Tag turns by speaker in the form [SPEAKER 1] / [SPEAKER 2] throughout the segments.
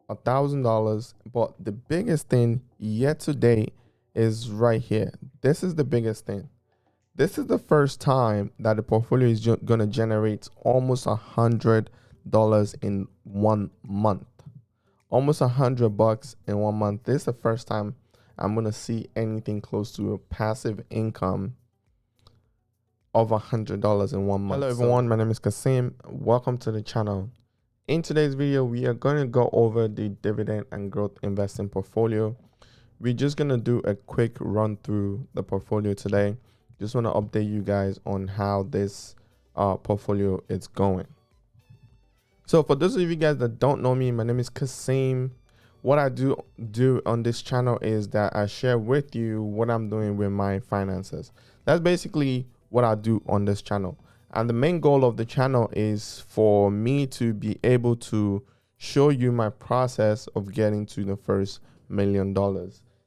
[SPEAKER 1] $1,000. But the biggest thing yet today is right here. This is the biggest thing. This is the first time that the portfolio is going to generate almost $100 in 1 month. Almost $100 in 1 month. This is the first time I'm going to see anything close to a passive income of $100 in 1 month. Hello everyone, my name is Kaseem. Welcome to the channel. In today's video, we are going to go over the dividend and growth investing portfolio. We're just going to do a quick run through the portfolio today. Just want to update you guys on how this portfolio is going. So for those of you guys that don't know me, my name is Kaseem. What I do on this channel is that I share with you what I'm doing with my finances. That's basically what I do on this channel. And the main goal of the channel is for me to be able to show you my process of getting to the first $1 million.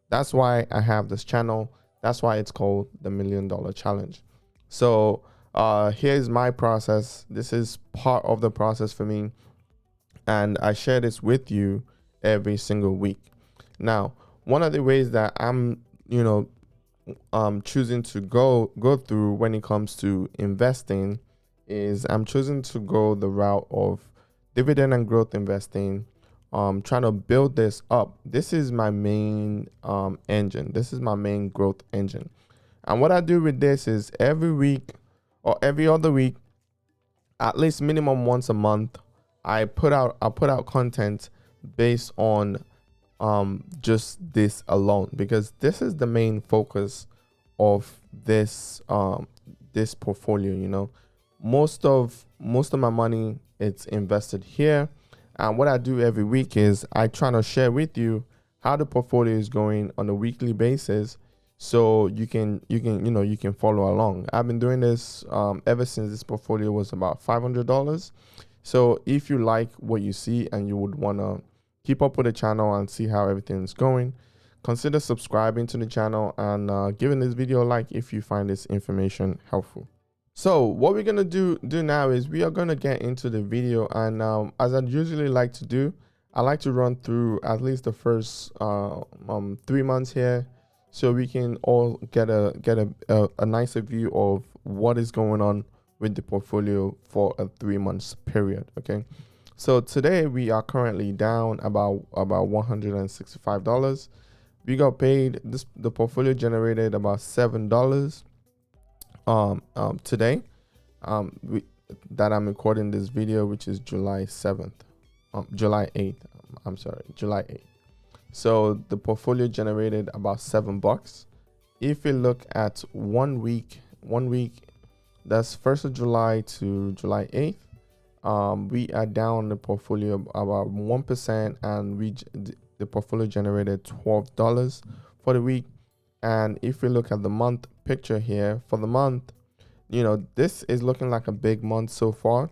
[SPEAKER 1] That's why I have this channel. That's why it's called the $1 Million Challenge. So here's my process. This is part of the process for me. And I share this with you every single week. Now, one of the ways that I'm, choosing to go through when it comes to investing is I'm choosing to go the route of dividend and growth investing. Trying to build this up. This is my main engine. This is my main growth engine. And what I do with this is every week or every other week, at least minimum once a month, I put out content based on just this alone, because this is the main focus of this this portfolio. Most of my money, it's invested here. And what I do every week is I try to share with you how the portfolio is going on a weekly basis, so you can follow along. I've been doing this ever since this portfolio was about $500. So if you like what you see and you would want to keep up with the channel and see how everything is going, consider subscribing to the channel and giving this video a like if you find this information helpful. So what we're going to do now is we are going to get into the video, and as I usually like to do, I like to run through at least the first 3 months here, so we can all get a nicer view of what is going on with the portfolio for a 3 months period. Okay, so today we are currently down about $165. We got paid. The portfolio generated about $7 today, that I'm recording this video, which is July 8th. July 8th. So the portfolio generated about $7. If we look at 1 week, that's 1st of July to July 8th, we are down the portfolio about 1%, and the portfolio generated $12 for the week. And if we look at the month picture here, for the month, this is looking like a big month so far.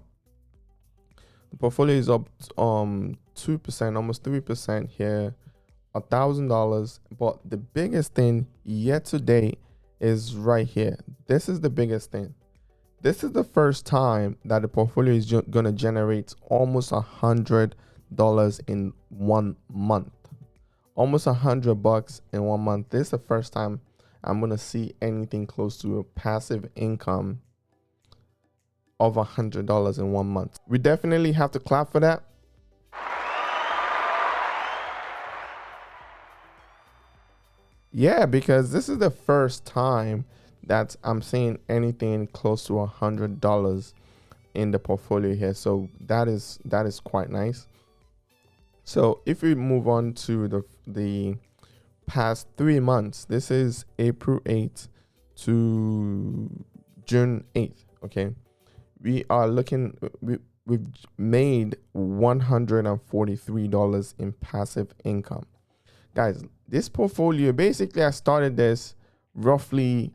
[SPEAKER 1] The portfolio is up 2%, almost 3% here, $1,000. But the biggest thing yet today is right here. This is the biggest thing. This is the first time that the portfolio is going to generate almost $100 in 1 month. Almost $100 in 1 month. This is the first time I'm going to see anything close to a passive income of $100 in 1 month. We definitely have to clap for that. Yeah, because this is the first time that I'm seeing anything close to $100 in the portfolio here. So that is quite nice. So if we move on to the past 3 months, this is April 8th to June 8th. Okay, we are looking, we've made $143 in passive income. Guys, this portfolio, basically I started this roughly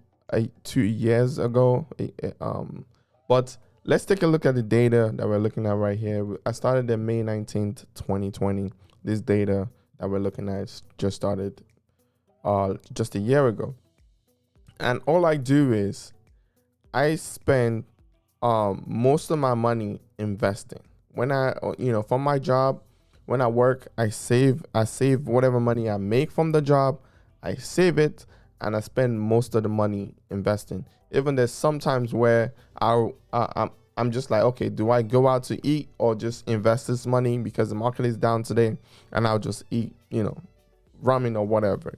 [SPEAKER 1] 2 years ago, but let's take a look at the data that we're looking at right here. I started on May 19th, 2020. This data that we're looking at just started just a year ago. And all I do is I spend most of my money investing. When I, from my job, When I work, I save whatever money I make from the job, I save it, and I spend most of the money investing. Even there's sometimes where I'm just like, okay, do I go out to eat or just invest this money because the market is down today, and I'll just eat, ramen or whatever,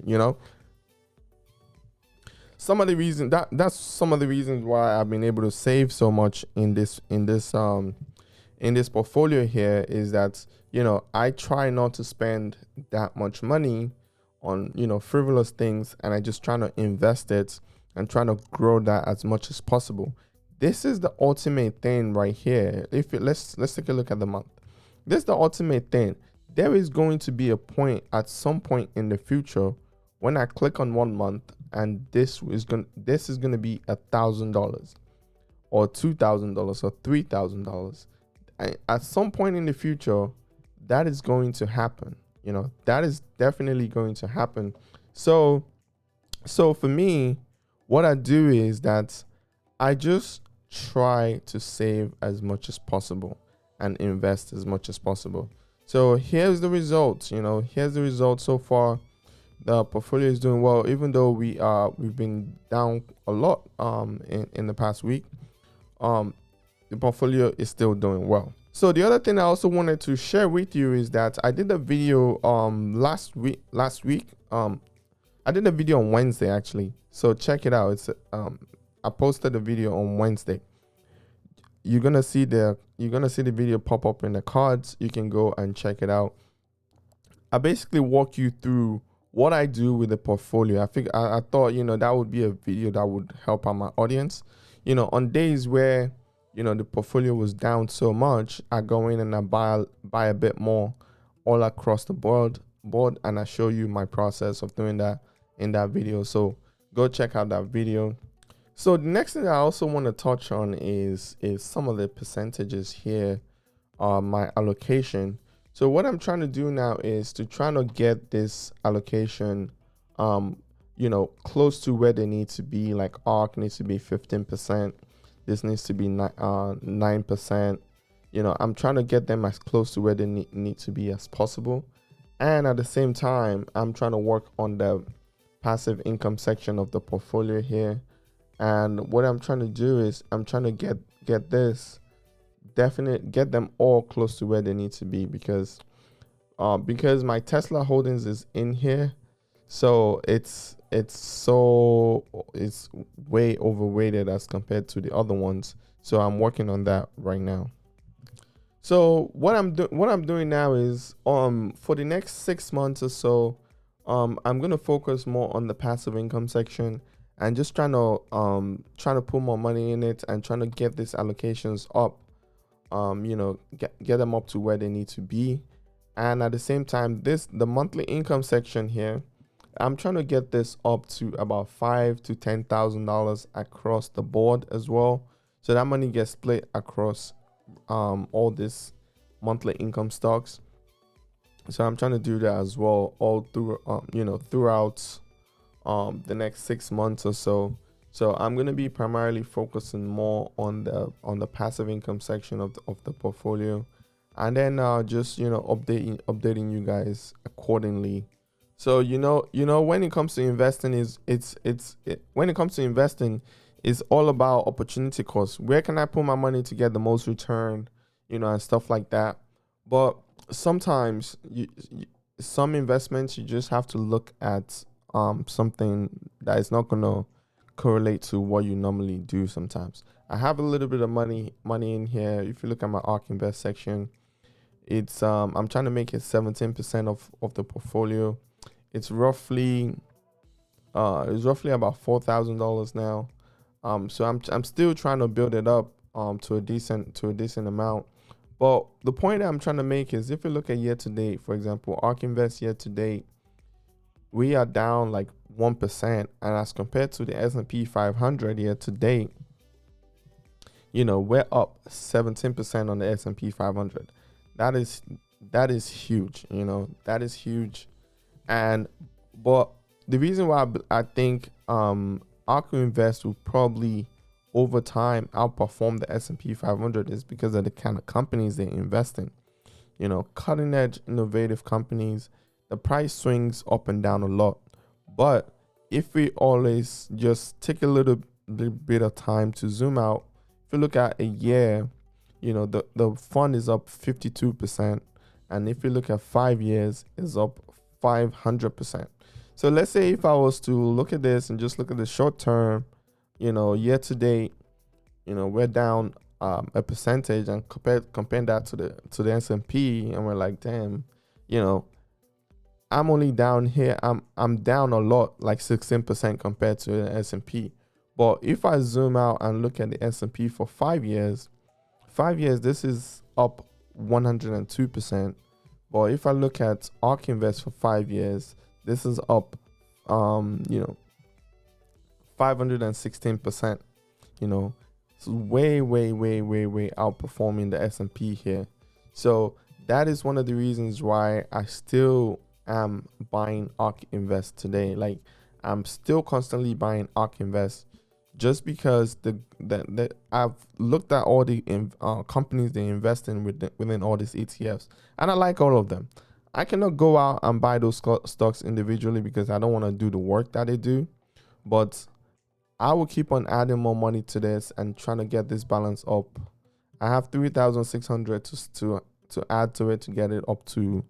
[SPEAKER 1] Some of the reasons that's some of the reasons why I've been able to save so much in this portfolio here is that, I try not to spend that much money on, frivolous things, and I just try to invest it and trying to grow that as much as possible. This is the ultimate thing right here. Let's take a look at the month. This is the ultimate thing. There is going to be a point at some point in the future when I click on 1 month and this is going to be $1,000 or $2,000 or $3,000. At some point in the future, that is going to happen. That is definitely going to happen. So for me, what I do is that I just try to save as much as possible and invest as much as possible. So here's the results. Here's the results so far. The portfolio is doing well, even though we've been down a lot in the past week. The portfolio is still doing well. So the other thing I also wanted to share with you is that I did a video last week. I did a video on Wednesday actually. So check it out. It's I posted the video on Wednesday. You're gonna see the video pop up in the cards. You can go and check it out. I basically walk you through what I do with the portfolio. I thought that would be a video that would help out my audience. On days where the portfolio was down so much, I go in and I buy a bit more all across the board, and I show you my process of doing that in that video. So go check out that video. So the next thing I also want to touch on is some of the percentages here, my allocation. So what I'm trying to do now is to try to get this allocation, close to where they need to be. Like ARK needs to be 15%. This needs to be 9%. I'm trying to get them as close to where they need to be as possible. And at the same time, I'm trying to work on the passive income section of the portfolio here. And what I'm trying to do is I'm trying to get them all close to where they need to be, because my Tesla holdings is in here, so it's way overweighted as compared to the other ones. So I'm working on that right now. So what I'm doing now is for the next 6 months or so, I'm gonna focus more on the passive income section and just trying to put more money in it and trying to get these allocations up. Get them up to where they need to be. And at the same time, the monthly income section here, I'm trying to get this up to about $5,000 to $10,000 across the board as well. So that money gets split across all this monthly income stocks. So I'm trying to do that as well all through throughout the next 6 months or so. So I'm going to be primarily focusing more on the passive income section of the portfolio, and then just updating you guys accordingly. So when it comes to investing it's all about opportunity cost. Where can I put my money to get the most return, and stuff like that. But sometimes some investments you just have to look at something that is not gonna correlate to what you normally do. Sometimes I have a little bit of money in here. If you look at my ARK Invest section, it's I'm trying to make it 17% of the portfolio. It's roughly about $4,000 now. So I'm still trying to build it up to a decent amount. But the point that I'm trying to make is, if you look at year to date, for example, ARK Invest year to date, we are down like 1%, and as compared to the S&P 500 year to date, we're up 17% on the S&P 500. That is huge. That is huge. But the reason why I think ARK Invest will probably over time outperform the S&P 500 is because of the kind of companies they invest in. cutting edge innovative companies, the price swings up and down a lot. But if we always just take a little bit of time to zoom out, if you look at a year, the fund is up 52%. And if you look at 5 years, it's up 500%. So let's say if I was to look at this and just look at the short term, year to date, we're down a percentage, and compare that to the S&P, and we're like, damn, I'm only down here. I'm down a lot, like 16% compared to the S&P. But if I zoom out and look at the S&P for 5 years, this is up 102%. But if I look at ARK Invest for 5 years, this is up 516%. It's way outperforming the S&P here. So that is one of the reasons why I still am buying ARK Invest today. Like, I'm still constantly buying ARK Invest, just because I've looked at all the companies they invest in within all these ETFs, and I like all of them. I cannot go out and buy those stocks individually because I don't want to do the work that they do, but I will keep on adding more money to this and trying to get this balance up. I have 3,600 to add to it to get it up to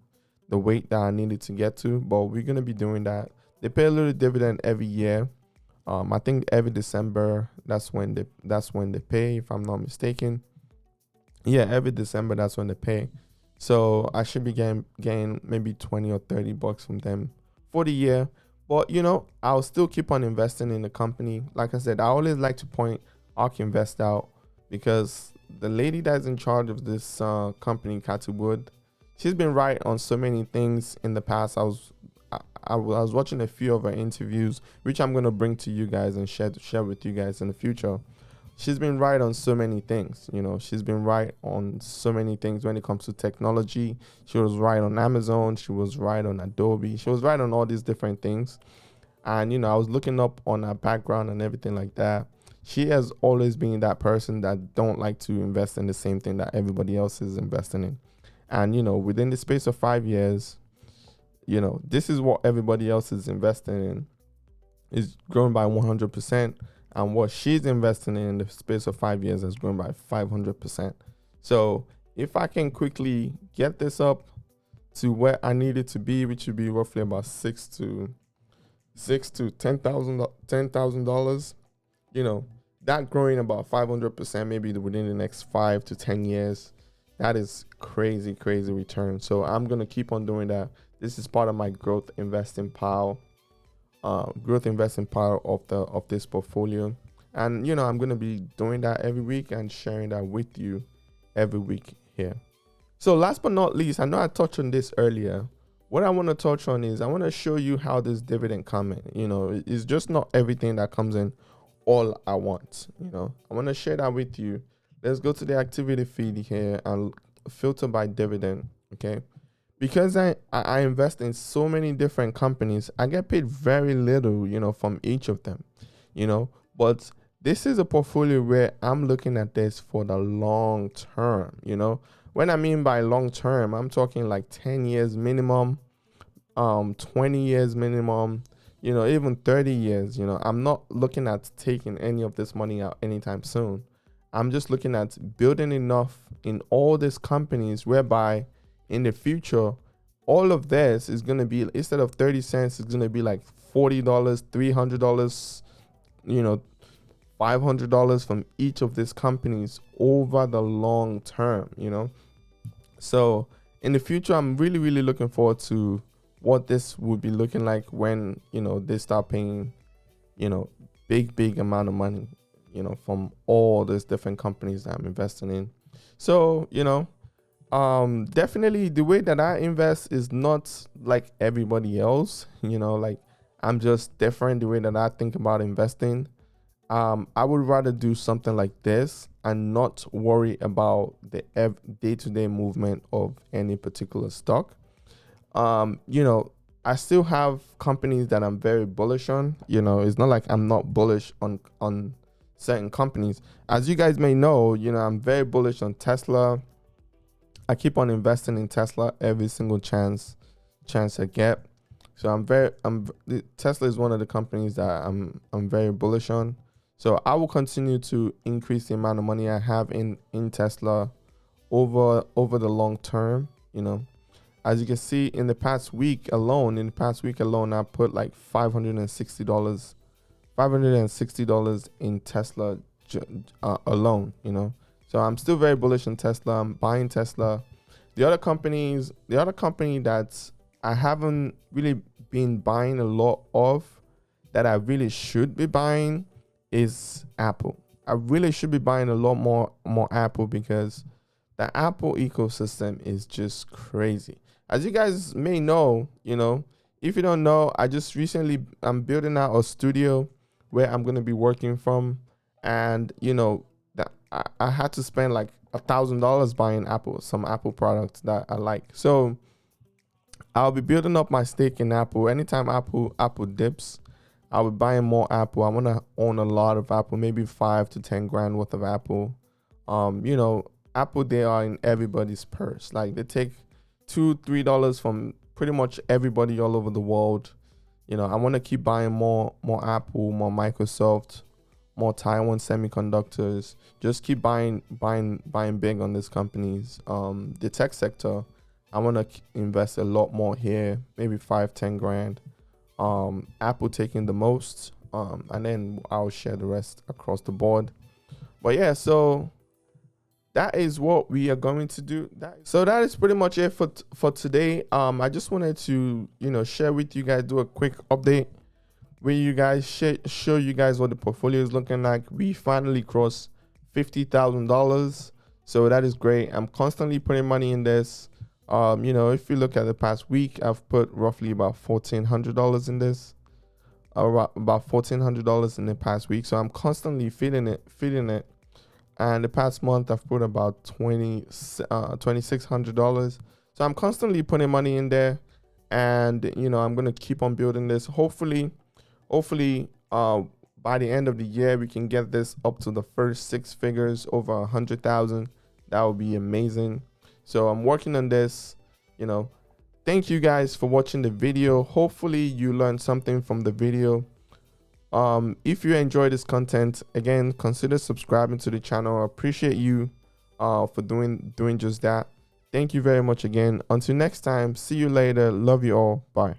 [SPEAKER 1] the weight that I needed to get to, but we're going to be doing that. They pay a little dividend every year. I think every December, that's when they pay, if I'm not mistaken. Yeah, every December, that's when they pay. So I should be getting maybe 20 or 30 bucks from them for the year. But I'll still keep on investing in the company. Like I said, I always like to point ARK Invest out, because the lady that's in charge of this company, Cathy, she's been right on so many things in the past. I was watching a few of her interviews, which I'm going to bring to you guys and share with you guys in the future. She's been right on so many things. She's been right on so many things when it comes to technology. She was right on Amazon. She was right on Adobe. She was right on all these different things. And, I was looking up on her background and everything like that. She has always been that person that don't like to invest in the same thing that everybody else is investing in. And, within the space of 5 years, this is what everybody else is investing in, is growing by 100%. And what she's investing in the space of 5 years has grown by 500%. So if I can quickly get this up to where I need it to be, which would be roughly about $6,000 to $10,000, that growing about 500% maybe within the next 5 to 10 years, that is crazy return. So I'm gonna keep on doing that. This is part of my growth investing pile of this portfolio, and I'm going to be doing that every week and sharing that with you every week here. So last but not least, I know I touched on this earlier. What I want to touch on is I want to show you how this dividend comes in. It's just not everything that comes in all at once. I want to share that with you. Let's go to the activity feed here and filter by dividend. Okay. Because I invest in so many different companies, I get paid very little, from each of them, but this is a portfolio where I'm looking at this for the long term. When I mean by long term, I'm talking like 10 years minimum, 20 years minimum, even 30 years. I'm not looking at taking any of this money out anytime soon. I'm just looking at building enough in all these companies whereby in the future, all of this is going to be, instead of 30 cents, it's going to be like $40, $300, $500 from each of these companies over the long term, So in the future, I'm really looking forward to what this would be looking like when, they start paying, big amount of money, from all these different companies that I'm investing in. So, definitely the way that I invest is not like everybody else, like I'm just different the way that I think about investing. I would rather do something like this and not worry about the day-to-day movement of any particular stock. I still have companies that I'm very bullish on. It's not like I'm not bullish on certain companies. As you guys may know, I'm very bullish on Tesla. I keep on investing in Tesla every single chance I get. So Tesla is one of the companies that I'm very bullish on. So I will continue to increase the amount of money I have in Tesla over the long term. You know, as you can see, in the past week alone, I put like $560 in Tesla alone. You know, so I'm still very bullish on Tesla. I'm buying Tesla. The other company that I haven't really been buying a lot of, that I really should be buying, is Apple. I really should be buying a lot more Apple, because the Apple ecosystem is just crazy. As you guys may know, you know, if you don't know, I'm building out a studio where I'm going to be working from, and you know that I had to spend like $1,000 buying some Apple products that I like. So I'll be building up my stake in Apple. Anytime Apple dips, I'll be buying more Apple. I want to own a lot of Apple, maybe 5 to 10 grand worth of Apple. You know, Apple, they are in everybody's purse. Like, they take $2-3 from pretty much everybody all over the world. You know, I want to keep buying more Apple, more Microsoft, more Taiwan Semiconductors. Just keep buying big on these companies. The tech sector, I want to invest a lot more here, maybe 5-10 grand. Apple taking the most, and then I'll share the rest across the board. But yeah, so that is what we are going to do. So that is pretty much it for today. I just wanted to, you know, share with you guys, do a quick update where you guys show you guys what the portfolio is looking like. We finally crossed $50,000, so that is great. I'm constantly putting money in this. You know, if you look at the past week, I've put roughly about $1,400 in this, about $1,400 in the past week. So I'm constantly feeding it. And the past month, I've put about $2,600. So I'm constantly putting money in there, and you know, I'm gonna keep on building this. Hopefully, by the end of the year, we can get this up to the first 6 figures, over 100,000. That would be amazing. So I'm working on this. You know, thank you guys for watching the video. Hopefully you learned something from the video. If you enjoy this content, again, consider subscribing to the channel. I appreciate you for doing just that. Thank you very much again. Until next time, see you later. Love you all. Bye.